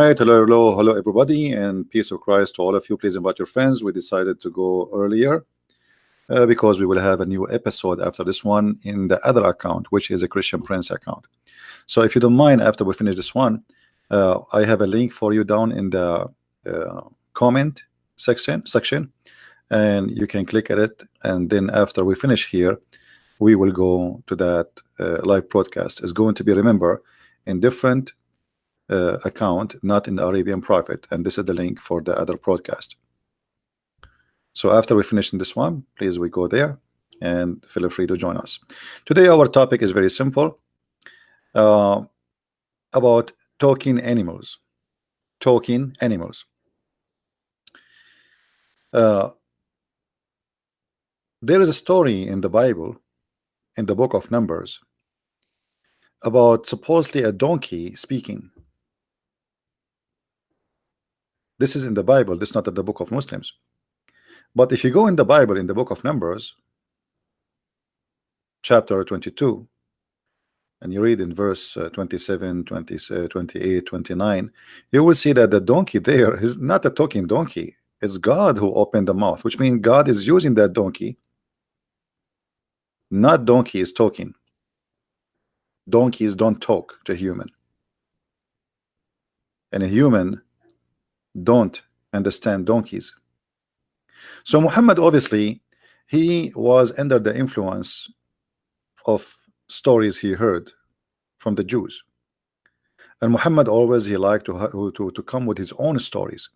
right, hello, everybody, and peace of Christ to all of you. Please invite your friends. We decided to go earlier because we will have a new episode after this one in the other account, which is a Christian Prince account. So if you don't mind, after we finish this one, I have a link for you down in the comment section, and you can click at it. And then after we finish here, we will go to that live broadcast. It's going to be, remember, in different account, not in the Arabian Prophet, and this is the link for the other broadcast. So after we finish in this one, please we go there and feel free to join us. Today our topic is very simple, about talking animals. There is a story in the Bible, in the book of Numbers, about supposedly a donkey speaking. This is in the Bible. This is not in the book of Muslims. But if you go in the Bible, in the book of Numbers, chapter 22, and you read in verse 27, 20, 28, 29, you will see that the donkey there is not a talking donkey. It's God who opened the mouth, which means God is using that donkey. Not donkey is talking. Donkeys don't talk to human. And a human don't understand donkeys. So Muhammad, obviously, he was under the influence of stories he heard from the Jews. And Muhammad always, he liked to come with his own stories.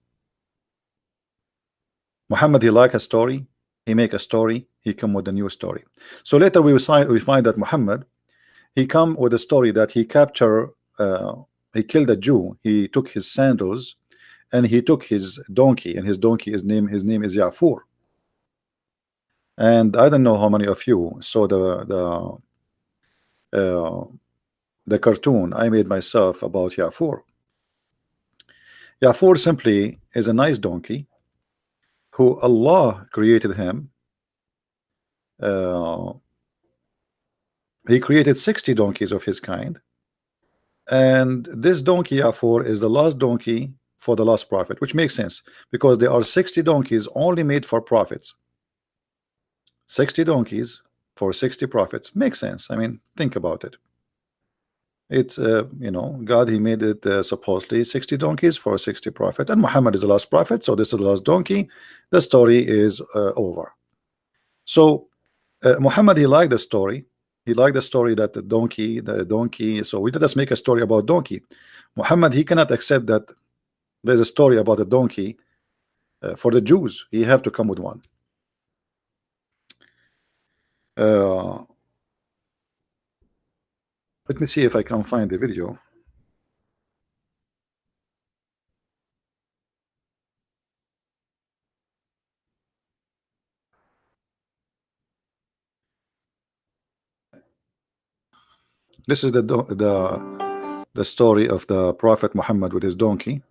Muhammad, he like a story, he make a story, he come with a new story. So later we find that Muhammad, he come with a story that he captured, he killed a Jew, he took his sandals, and he took his donkey, and his donkey, his name is Ya'fur. And I don't know how many of you saw the cartoon I made myself about Ya'fur. Ya'fur simply is a nice donkey who Allah created him. He created 60 donkeys of his kind, and this donkey Ya'fur is the last donkey for the last prophet, which makes sense because there are 60 donkeys only made for prophets. 60 donkeys for 60 prophets makes sense. I mean, think about it. It's you know, God, he made it supposedly 60 donkeys for 60 prophets, and Muhammad is the last prophet, so this is the last donkey. The story is over. So Muhammad, he liked the story. He liked the story that the donkey. So we let us make a story about donkey. Muhammad, he cannot accept that there's a story about a donkey for the Jews. He have to come with one. Let me see if I can find the video. This is the story of the Prophet Muhammad with his donkey.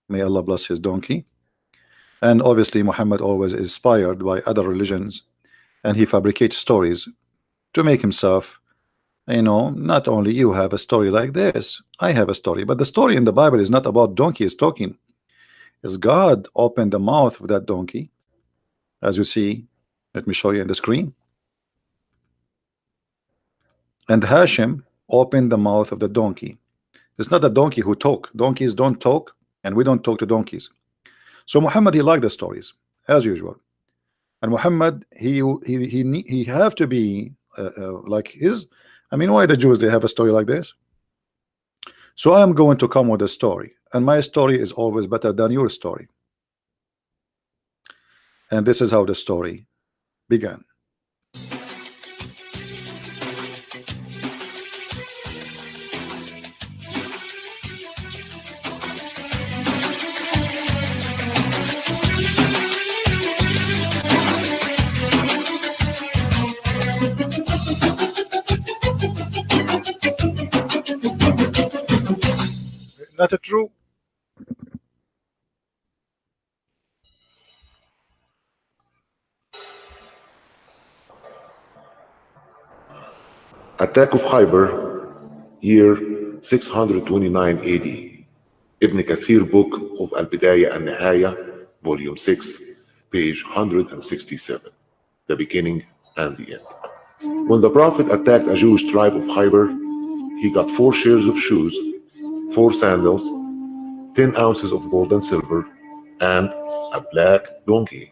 May Allah bless his donkey. And obviously Muhammad always is inspired by other religions, and he fabricates stories to make himself, you know, not only you have a story like this, I have a story, but the story in the Bible is not about donkeys talking. It's God opened the mouth of that donkey, as you see. Let me show you on the screen. And Hashim opened the mouth of the donkey. It's not a donkey who talk. Donkeys don't talk, and we don't talk to donkeys. So Muhammad, he liked the stories as usual, and Muhammad, he have to be like his. I mean, why the Jews, they have a story like this? So I am going to come with a story, and my story is always better than your story. And this is how the story began. Not a true. Attack of Khyber, year 629 AD. Ibn Kathir book of Al-Bidayah and Nihaya, volume 6, page 167, the beginning and the end. When the Prophet attacked a Jewish tribe of Khaybar, he got 4 shares of shoes, 4 sandals, 10 ounces of gold and silver, and a black donkey.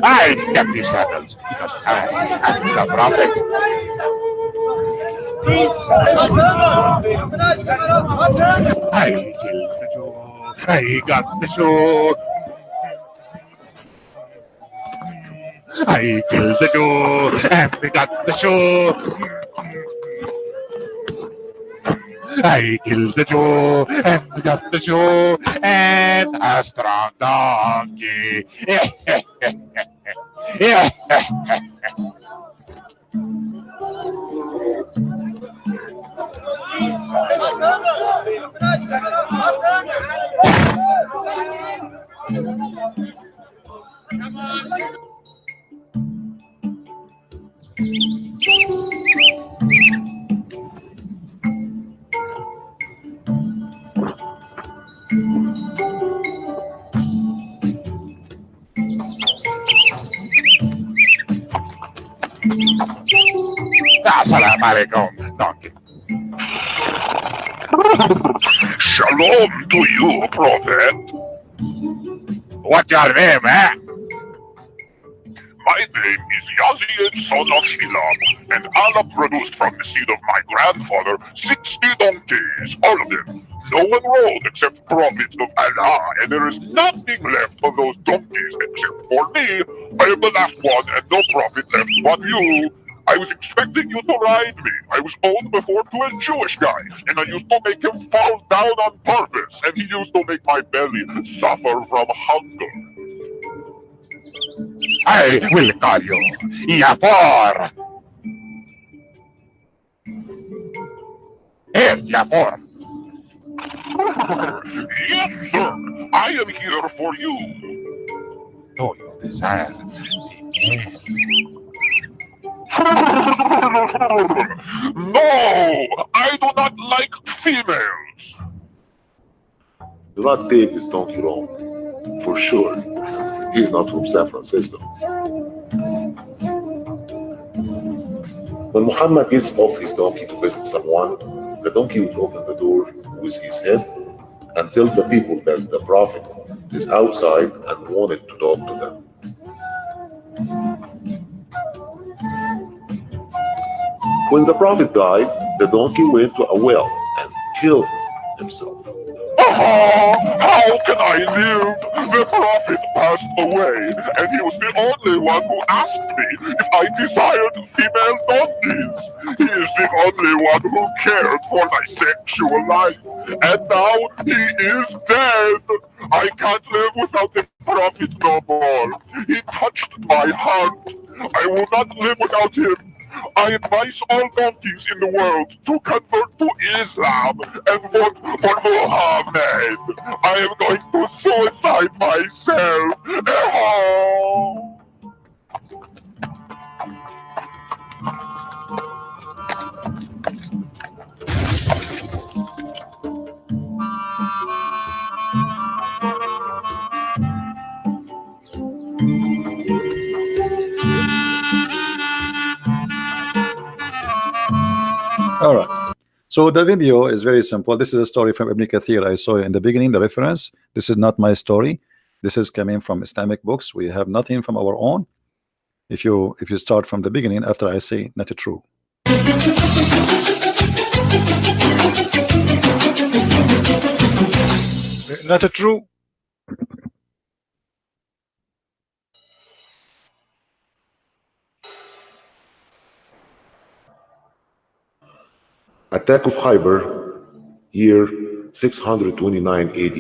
I get these sandals because I am the Prophet. I killed the Jew. I got the shoe. I killed the Jew and they got the shoe. I killed the Jew and got the shoe and a strong donkey. Assalamu alaikum, donkey. Shalom to you, Prophet. What's your name, eh? My name is Yazid, son of Shilam, and Allah produced from the seed of my grandfather 60 donkeys, all of them. No one rode except prophets of Allah, and there is nothing left of those donkeys except for me. I am the last one, and no prophet left but you. I was expecting you to ride me. I was owned before to a Jewish guy, and I used to make him fall down on purpose, and he used to make my belly suffer from hunger. I will call you Yafor. Here, Yafor. Yes, sir. I am here for you. Do you desire the No, I do not like females. Do not take this donkey wrong. For sure, he's not from San Francisco. When Muhammad gets off his donkey to visit someone, the donkey will open the door with his head and tells the people that the Prophet is outside and wanted to talk to them. When the Prophet died, the donkey went to a well and killed himself. How can I live? The Prophet passed away, and he was the only one who asked me if I desired female donkeys. He is the only one who cared for my sexual life, and now he is dead. I can't live without the Prophet no more. He touched my heart. I will not live without him. I advise all donkeys in the world to convert to Islam and vote for Muhammad. I am going to suicide myself. All right. So the video is very simple. This is a story from Ibn Kathir. I saw in the beginning the reference. This is not my story. This is coming from Islamic books. We have nothing from our own. If you start from the beginning after I say not true. Not true. Attack of Khaybar, year 629 AD.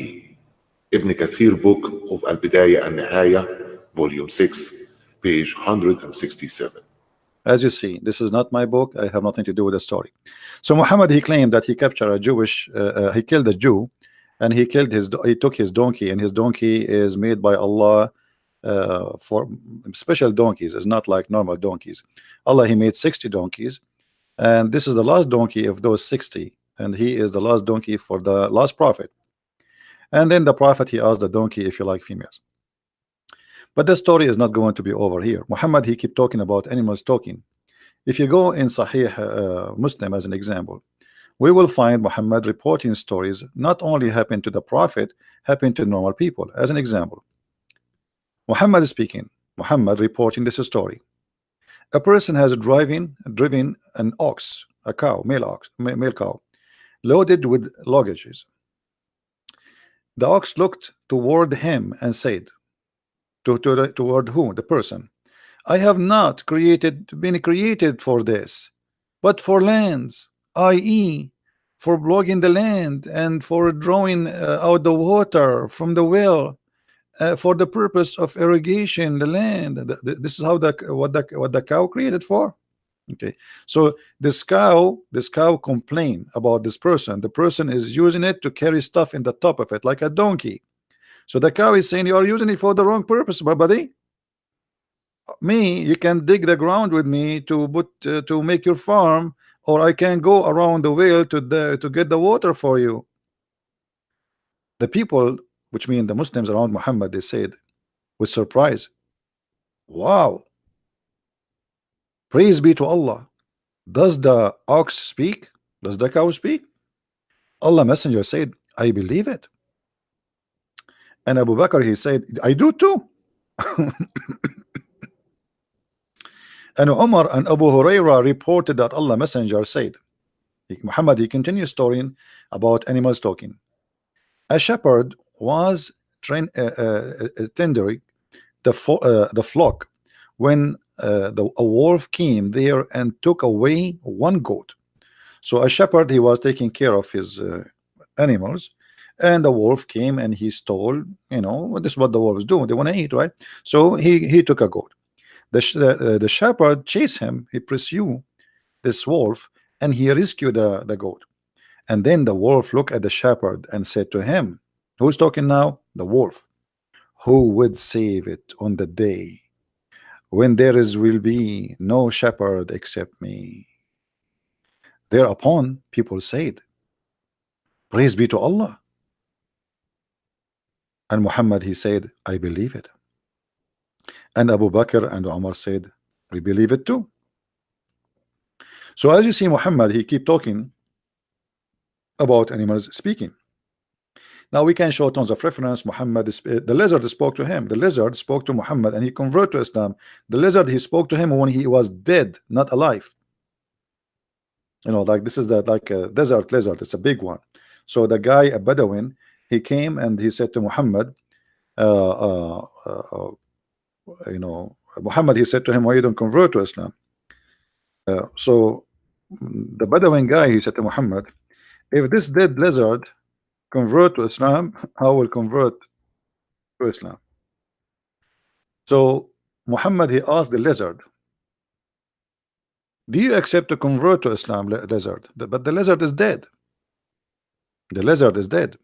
Ibn Kathir book of Al-Bidayah and Nihaya, volume 6, page 167, As you see, this is not my book. I have nothing to do with the story. So Muhammad, he claimed that he captured a Jewish, he killed a Jew, and he killed his, he took his donkey, and his donkey is made by Allah for special donkeys. It's not like normal donkeys. Allah, he made 60 donkeys, and this is the last donkey of those 60, and he is the last donkey for the last prophet. And then the prophet, he asked the donkey if you like females. But the story is not going to be over here. Muhammad, he keep talking about animals talking. If you go in Sahih Muslim as an example, we will find Muhammad reporting stories not only happen to the prophet, happen to normal people. As an example, Muhammad is speaking, Muhammad reporting this story. A person has driven an ox, a cow, male cow, loaded with luggages. The ox looked toward him and said, toward who? The person. I have not been created for this, but for lands, i.e., for blocking the land and for drawing out the water from the well, for the purpose of irrigation the land. This is how what the cow created for. Okay, so this cow complained about this person. The person is using it to carry stuff in the top of it like a donkey. So the cow is saying, you are using it for the wrong purpose, my buddy. Me, you can dig the ground with me to put to make your farm, or I can go around the well to get the water for you. The people, which mean the Muslims around Muhammad, they said with surprise, wow, praise be to Allah. Does the ox speak? Does the cow speak? Allah Messenger said, I believe it. And Abu Bakr, he said, I do too. And Umar and Abu Huraira reported that Allah Messenger said, Muhammad, he continues storying about animals talking. A shepherd was tendering the flock when a wolf came there and took away one goat. So a shepherd, he was taking care of his animals, and the wolf came and he stole. You know, this is what the wolves do. They want to eat, right? So he took a goat. The shepherd chased him. He pursued this wolf and he rescued the goat. And then the wolf looked at the shepherd and said to him, who's talking now? The wolf. Who would save it on the day when will be no shepherd except me? Thereupon people said, praise be to Allah. And Muhammad, he said, I believe it. And Abu Bakr and Umar said, we believe it too. So as you see, Muhammad, he keep talking about animals speaking. Now we can show tons of reference. Muhammad, the lizard spoke to him. The lizard spoke to Muhammad and he converted to Islam. The lizard, he spoke to him when he was dead, not alive. You know, like this is like a desert lizard. It's a big one. So the guy, a Bedouin, he came and he said to Muhammad, you know, Muhammad, he said to him, why you don't convert to Islam? So the Bedouin guy, he said to Muhammad, if this dead lizard convert to Islam, I will convert to Islam. So Muhammad, he asked the lizard, do you accept to convert to Islam, lizard? But the lizard is dead. The lizard is dead.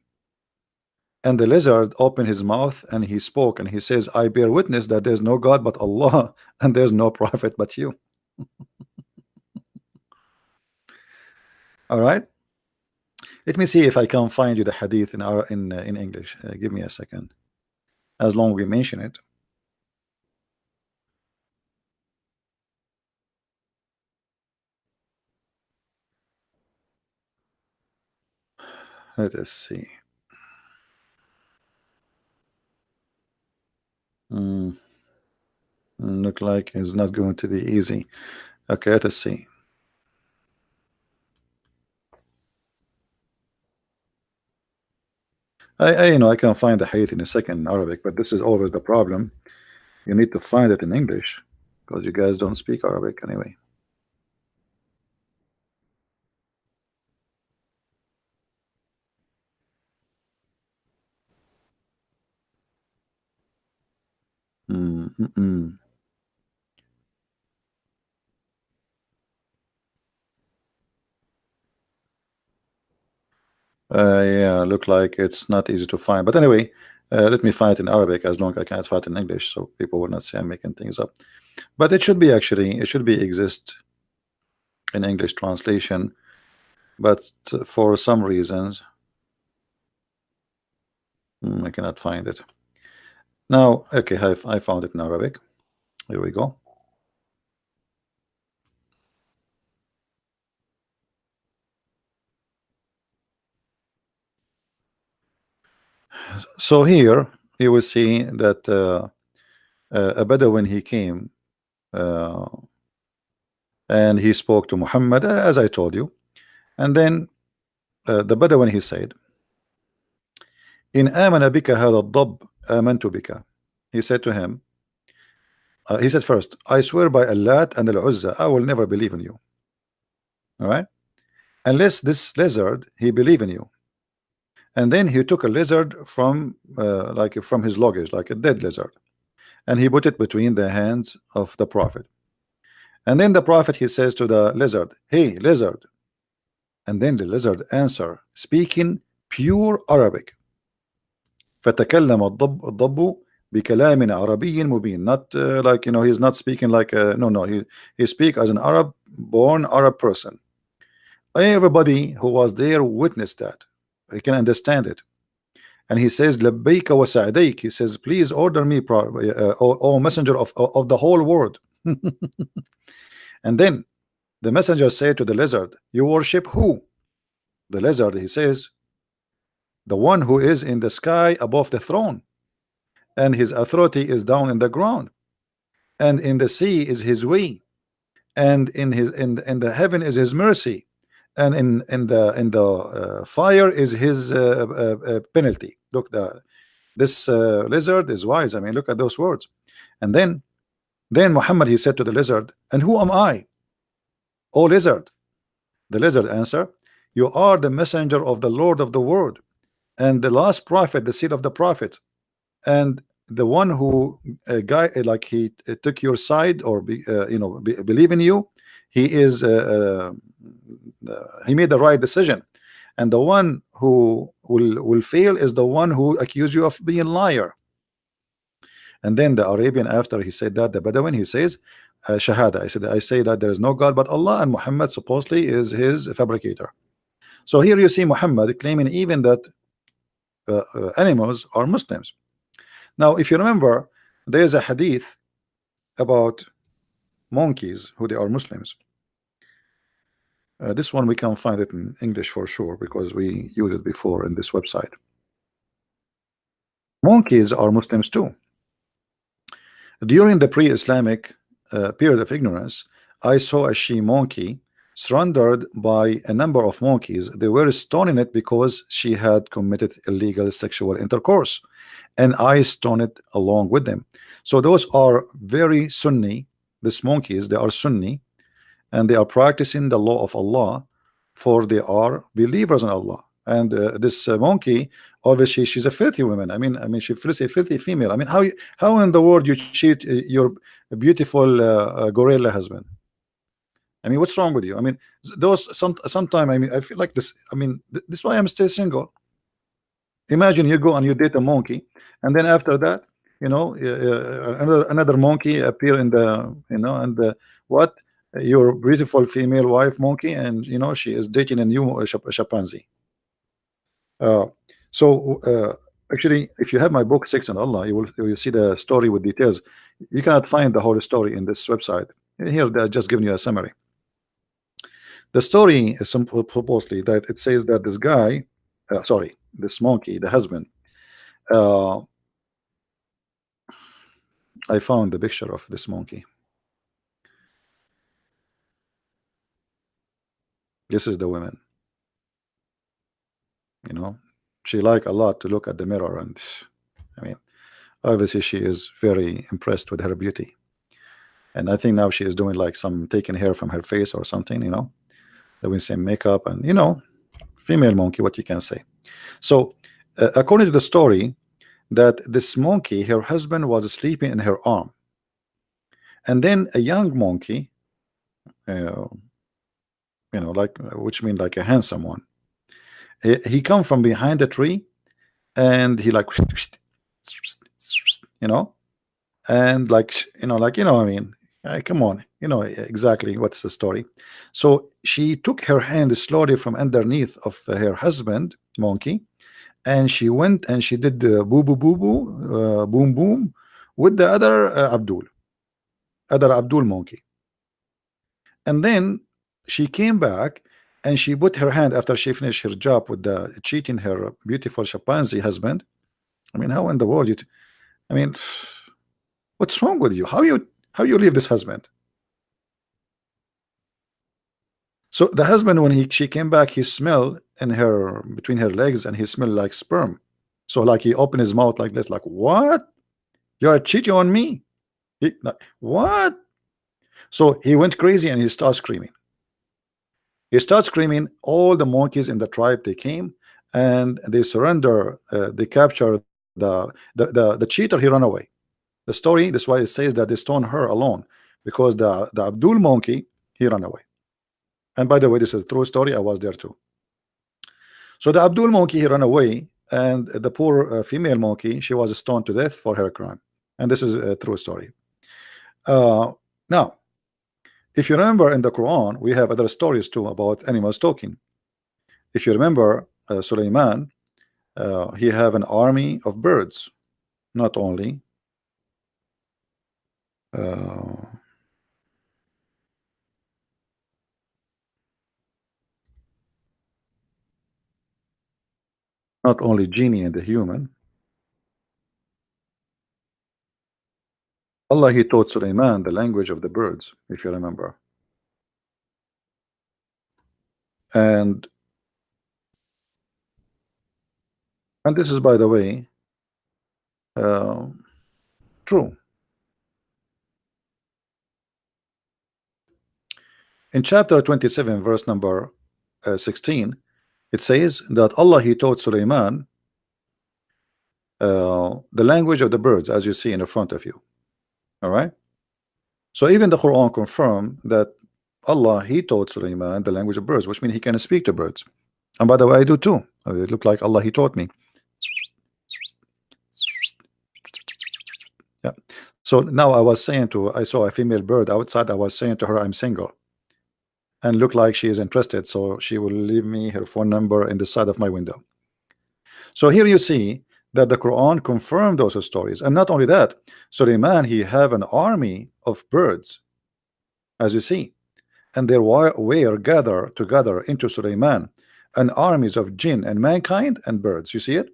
And the lizard opened his mouth and he spoke and he says, I bear witness that there's no God but Allah and there's no prophet but you. All right. Let me see if I can find you the hadith in English. Give me a second. As long as we mention it. Let us see. Look like it's not going to be easy. Okay, let us see. I you know, I can find the hadith in a second in Arabic, but this is always the problem. You need to find it in English because you guys don't speak Arabic anyway. Yeah, look like it's not easy to find. But anyway, let me find it in Arabic, as long as I can't find it in English, so people will not say I'm making things up. But it should be actually, it should be exist in English translation, but for some reasons I cannot find it. Now, okay, I found it in Arabic. Here we go. So here you will see that a Bedouin, he came and he spoke to Muhammad, as I told you, and then the Bedouin, he said, in amana bika hadha ad-dabb amantu bika. He said to him, he said first, I swear by Allah and Al-Uzza, I will never believe in you. All right, unless this lizard he believe in you. And then he took a lizard from like from his luggage, like a dead lizard, and he put it between the hands of the Prophet. And then the Prophet, he says to the lizard, hey lizard. And then the lizard answer, speaking pure Arabic. فتكلم الضب بكلام عربي مبين. Not like, you know, he's not speaking like no, he speak as an Arab, born Arab person. Everybody who was there witnessed that. He can understand it. And he says, لبيك وسعديك. He says, please order me, O messenger of the whole world. And then the messenger said to the lizard, you worship who? The lizard, he says, the one who is in the sky above the throne, and his authority is down in the ground, and in the sea is his way, and in the heaven is his mercy, and in the fire is his penalty. Look, this lizard is wise. I mean, look at those words. And then Muhammad, he said to the lizard, and who am I, O lizard? The lizard answer, you are the messenger of the Lord of the world, and the last prophet, the seed of the prophet, and the one who like he took your side, or believe in you. He is he made the right decision, and the one who will fail is the one who accused you of being liar. And then the Arabian, after he said that, the Bedouin, he says, Shahada. I say that there is no God but Allah, and Muhammad supposedly is his fabricator. So here you see Muhammad claiming even that animals are Muslims. Now, if you remember, there is a hadith about monkeys who they are Muslims. This one we can find it in English for sure, because we used it before in this website. Monkeys are Muslims too. During the pre-Islamic period of ignorance, I saw a she monkey surrounded by a number of monkeys. They were stoning it because she had committed illegal sexual intercourse, and I stoned it along with them. So those are very Sunni. These monkeys, they are Sunni, and they are practicing the law of Allah, for they are believers in Allah. And this monkey, obviously, she's a filthy woman. I mean, she's a filthy female. I mean, how in the world you cheat your beautiful gorilla husband? I mean, what's wrong with you? I mean, those sometime. I mean, I feel like this. I mean, this is why I'm still single. Imagine you go and you date a monkey, and then after that, you know, another monkey appear in the, you know, and what, your beautiful female wife monkey, and you know she is dating a new chimpanzee. Actually, if you have my book Sex and Allah, you will see the story with details. You cannot find the whole story in this website. Here they're just giving you a summary. The story is supposedly that it says that this guy, this monkey, the husband, I found the picture of this monkey. This is the woman. You know, she like a lot to look at the mirror, and I mean, obviously she is very impressed with her beauty, and I think now she is doing like some taking hair from her face or something, you know, doing some makeup, and you know, female monkey, what you can say. So according to the story, that this monkey, her husband was sleeping in her arm, and then a young monkey, you know, like, which means like a handsome one, He come from behind the tree, and he like, you know, and like, I mean, come on, you know exactly what's the story. So she took her hand slowly from underneath of her husband monkey, and she went and she did the boo boo boo boo, boom boom, with the other Abdul monkey. And then she came back and she put her hand after she finished her job with the cheating her beautiful chimpanzee husband. I mean, how in the world I mean, what's wrong with you? How you leave this husband? So the husband, when she came back, he smelled in her between her legs, and he smelled like sperm. So like he opened his mouth like this, like, what? You're cheating on me? Like, what? So he went crazy and he started screaming. He started screaming. All the monkeys in the tribe, they came and they surrender. They captured the cheater. He ran away. The story, that's why it says that they stoned her alone, because the Abdul monkey, he ran away. And by the way, this is a true story. I was there too. So the Abdul monkey, he ran away, and the poor female monkey, she was stoned to death for her crime. And this is a true story. Now, if you remember, in the Quran, we have other stories too about animals talking. If you remember, Sulaiman, he have an army of birds, not only genie and the human. Allah, he taught Sulaiman the language of the birds, if you remember. And this is, by the way, true. In chapter 27, verse number 16, it says that Allah, he taught Sulaiman the language of the birds, as you see in the front of you. All right. So even the Quran confirmed that Allah, he taught Sulaiman the language of birds, which means he can speak to birds. And by the way, I do too. It looked like Allah, he taught me. Yeah. So now I saw a female bird outside. I was saying to her, I'm single, and look like she is interested, so she will leave me her phone number in the side of my window. So here you see that the Quran confirmed those stories. And not only that, Sulaiman, he have an army of birds, as you see, and there were gathered together into Sulaiman an armies of jinn and mankind and birds. You see it?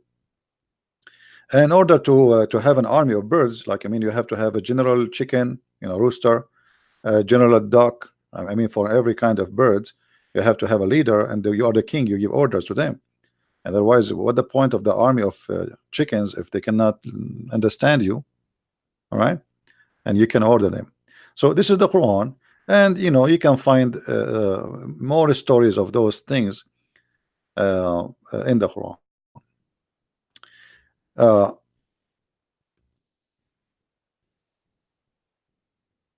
And in order to have an army of birds, like, I mean, you have to have a general chicken, rooster, general duck. I mean, for every kind of birds, you have to have a leader, and you are the king. You give orders to them. Otherwise, what the point of the army of chickens if they cannot understand you? All right, and you can order them. So this is the Quran, and you can find more stories of those things in the Quran.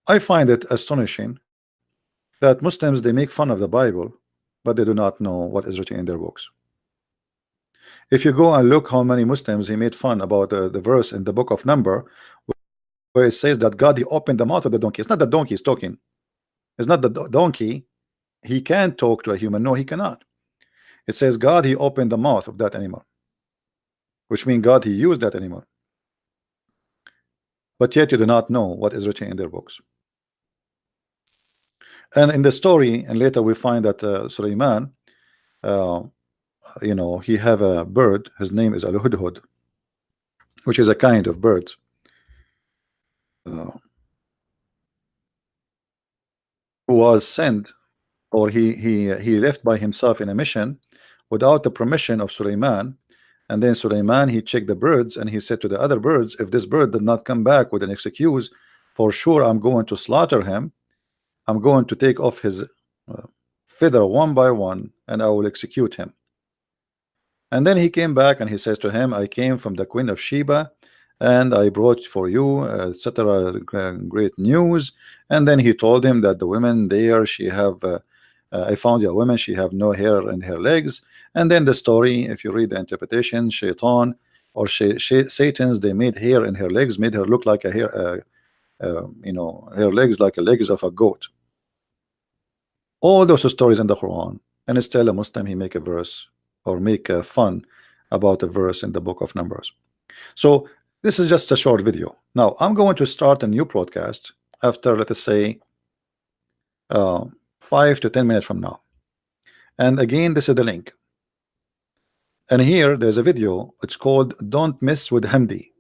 I find it astonishing that Muslims, they make fun of the Bible, but they do not know what is written in their books. If you go and look how many Muslims he made fun about the verse in the book of Number, where it says that God, he opened the mouth of the donkey. It's not the donkey is talking. It's not the donkey. He can talk to a human. No, he cannot. It says God, he opened the mouth of that animal, which means God, he used that animal. But yet you do not know what is written in their books. And in the story, and later we find that Sulaiman, he have a bird. His name is Al-Hudhud, which is a kind of bird. Who was sent, or he left by himself in a mission without the permission of Sulaiman. And then Sulaiman, he checked the birds, and he said to the other birds, if this bird did not come back with an excuse, for sure I'm going to slaughter him. I'm going to take off his feather one by one, and I will execute him. And then he came back and he says to him, I came from the Queen of Sheba, and I brought for you, etc., great news. And then he told him that the women there, she have I found a woman, she have no hair in her legs. And then the story, if you read the interpretation, Shaitan or Satan's, they made hair in her legs, made her look like a hair, you know, her legs like the legs of a goat. All those stories in the Quran, and still a Muslim, he make a verse or make fun about a verse in the book of Numbers. So this is just a short video. Now I'm going to start a new broadcast after, let us say, 5 to 10 minutes from now. And again, this is the link. And here there's a video. It's called "Don't Mess with Hamdi."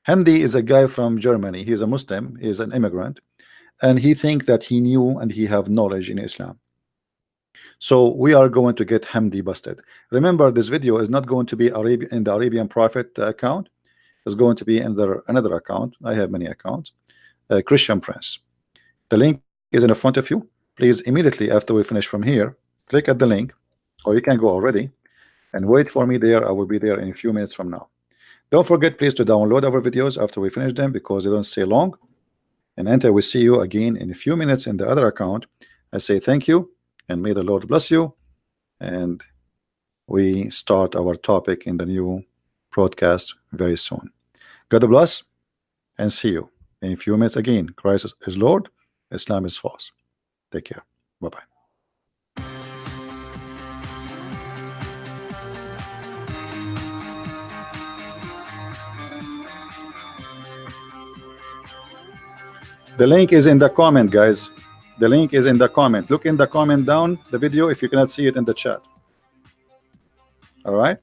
Hamdi is a guy from Germany. He's a Muslim. He's an immigrant, and he think that he knew and he have knowledge in Islam. So we are going to get Hamdi busted. Remember, this video is not going to be in the Arabian Prophet account. It's going to be in another account. I have many accounts. Christian Prince. The link is in the front of you. Please, immediately after we finish from here, click at the link, or you can go already and wait for me there. I will be there in a few minutes from now. Don't forget, please, to download our videos after we finish them, because they don't stay long. And until we see you again in a few minutes in the other account, I say thank you and may the Lord bless you. And we start our topic in the new broadcast very soon. God bless and see you in a few minutes again. Christ is Lord, Islam is false. Take care. Bye-bye. The link is in the comment, guys. The link is in the comment. Look in the comment down the video if you cannot see it in the chat. All right,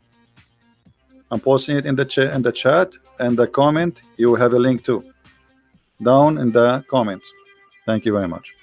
I'm posting it in the chat and the comment. You have a link too down in the comments. Thank you very much.